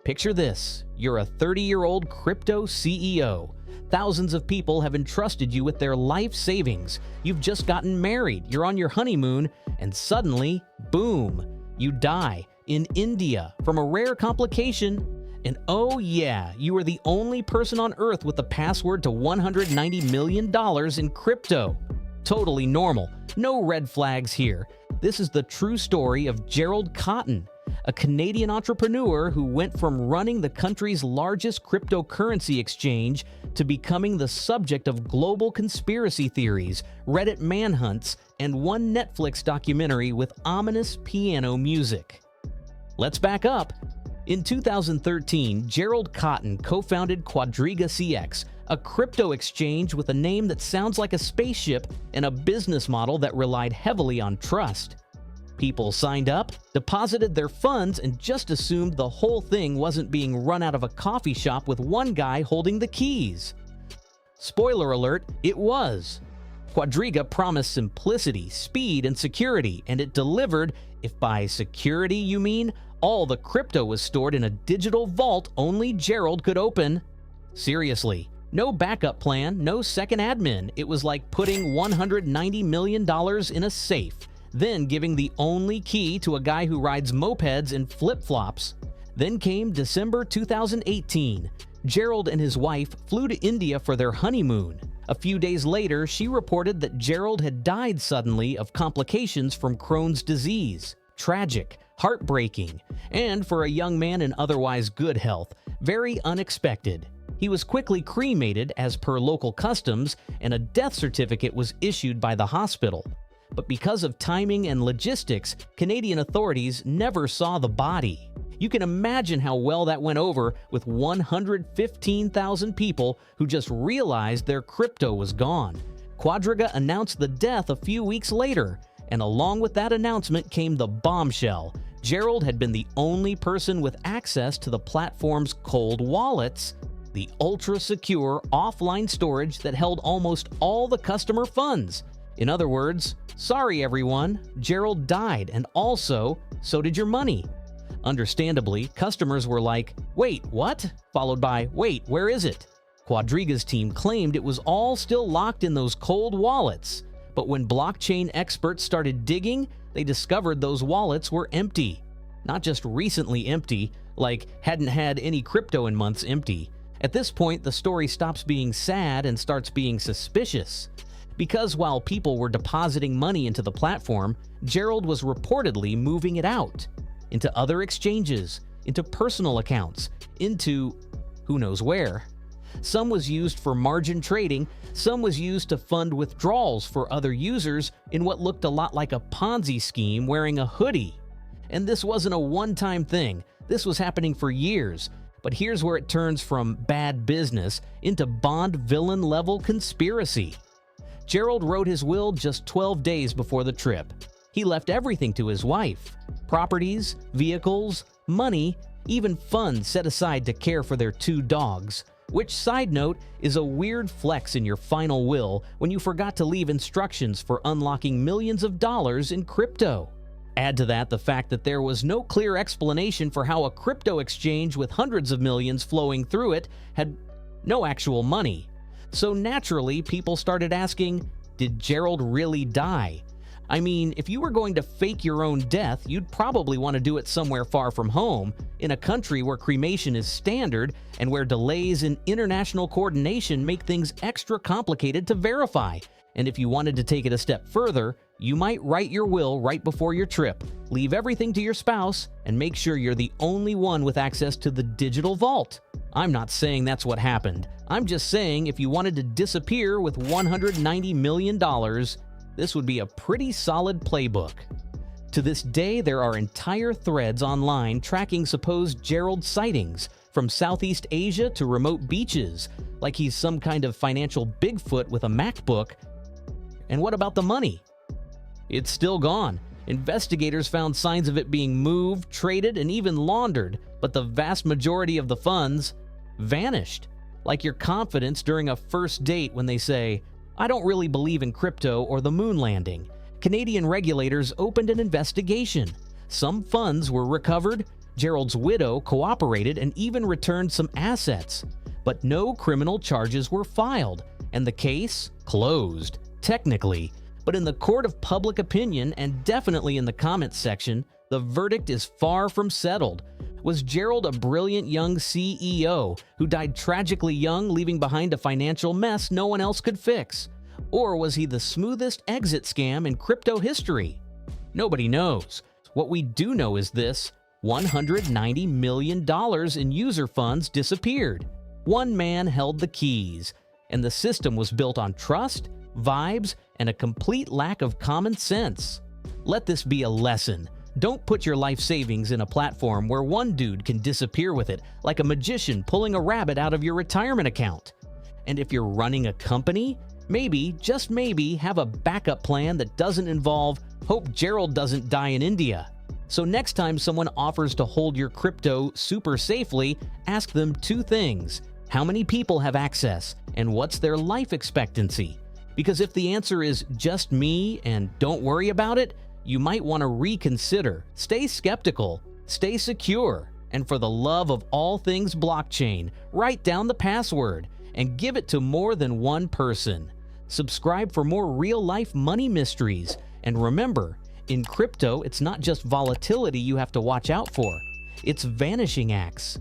Picture this. You're a 30-year-old crypto CEO. Thousands of people have entrusted you with their life savings. You've just gotten married, you're on your honeymoon, and suddenly, boom, you die in India from a rare complication. And oh yeah, you are the only person on Earth with the password to $190 million in crypto. Totally normal. No red flags here. This is the true story of Gerald Cotten, a Canadian entrepreneur who went from running the country's largest cryptocurrency exchange to becoming the subject of global conspiracy theories, Reddit manhunts, and one Netflix documentary with ominous piano music. Let's back up. In 2013, Gerald Cotten co-founded Quadriga CX, a crypto exchange with a name that sounds like a spaceship and a business model that relied heavily on trust. People signed up, deposited their funds, and just assumed the whole thing wasn't being run out of a coffee shop with one guy holding the keys. Spoiler alert, it was. Quadriga promised simplicity, speed, and security, and it delivered. If by security you mean all the crypto was stored in a digital vault only Gerald could open. Seriously, no backup plan, no second admin. It was like putting $190 million in a safe, then giving the only key to a guy who rides mopeds and flip-flops. Then came December 2018. Gerald and his wife flew to India for their honeymoon. A few days later, she reported that Gerald had died suddenly of complications from Crohn's disease. Tragic, heartbreaking, and for a young man in otherwise good health, very unexpected. He was quickly cremated as per local customs, and a death certificate was issued by the hospital. But because of timing and logistics, Canadian authorities never saw the body. You can imagine how well that went over with 115,000 people who just realized their crypto was gone. Quadriga announced the death a few weeks later, and along with that announcement came the bombshell. Gerald had been the only person with access to the platform's cold wallets, the ultra-secure offline storage that held almost all the customer funds. In other words, sorry everyone, Gerald died, and also, so did your money. Understandably, customers were like, wait, what? Followed by, wait, where is it? Quadriga's team claimed it was all still locked in those cold wallets. But when blockchain experts started digging, they discovered those wallets were empty. Not just recently empty, like hadn't had any crypto in months empty. At this point, the story stops being sad and starts being suspicious. Because while people were depositing money into the platform, Gerald was reportedly moving it out. Into other exchanges, into personal accounts, into who knows where. Some was used for margin trading, some was used to fund withdrawals for other users in what looked a lot like a Ponzi scheme wearing a hoodie. And this wasn't a one-time thing, this was happening for years. But here's where it turns from bad business into Bond villain-level conspiracy. Gerald wrote his will just 12 days before the trip. He left everything to his wife. Properties, vehicles, money, even funds set aside to care for their 2 dogs. Which, side note, is a weird flex in your final will when you forgot to leave instructions for unlocking millions of dollars in crypto. Add to that the fact that there was no clear explanation for how a crypto exchange with hundreds of millions flowing through it had no actual money. So naturally, people started asking, did Gerald really die? I mean, if you were going to fake your own death, you'd probably want to do it somewhere far from home, in a country where cremation is standard and where delays in international coordination make things extra complicated to verify. And if you wanted to take it a step further, you might write your will right before your trip, leave everything to your spouse, and make sure you're the only one with access to the digital vault. I'm not saying that's what happened. I'm just saying if you wanted to disappear with $190 million, this would be a pretty solid playbook. To this day, there are entire threads online tracking supposed Gerald sightings, from Southeast Asia to remote beaches, like he's some kind of financial Bigfoot with a MacBook. And what about the money? It's still gone. Investigators found signs of it being moved, traded, and even laundered, but the vast majority of the funds vanished. Like your confidence during a first date when they say, I don't really believe in crypto or the moon landing. Canadian regulators opened an investigation. Some funds were recovered, Gerald's widow cooperated and even returned some assets, but no criminal charges were filed, and the case closed, technically. But in the court of public opinion, and definitely in the comments section, the verdict is far from settled. Was Gerald a brilliant young CEO who died tragically young, leaving behind a financial mess no one else could fix? Or was he the smoothest exit scam in crypto history? Nobody knows. What we do know is this: $190 million in user funds disappeared. One man held the keys, and the system was built on trust, vibes, and a complete lack of common sense. Let this be a lesson. Don't put your life savings in a platform where one dude can disappear with it, like a magician pulling a rabbit out of your retirement account. And if you're running a company, maybe, just maybe, have a backup plan that doesn't involve "hope Gerald doesn't die in India." So next time someone offers to hold your crypto super safely, ask them two things: how many people have access, and what's their life expectancy? Because if the answer is "just me" and "don't worry about it," you might want to reconsider. Stay skeptical, stay secure, and for the love of all things blockchain, write down the password and give it to more than one person. Subscribe for more real-life money mysteries. And remember, in crypto, it's not just volatility you have to watch out for. It's vanishing acts.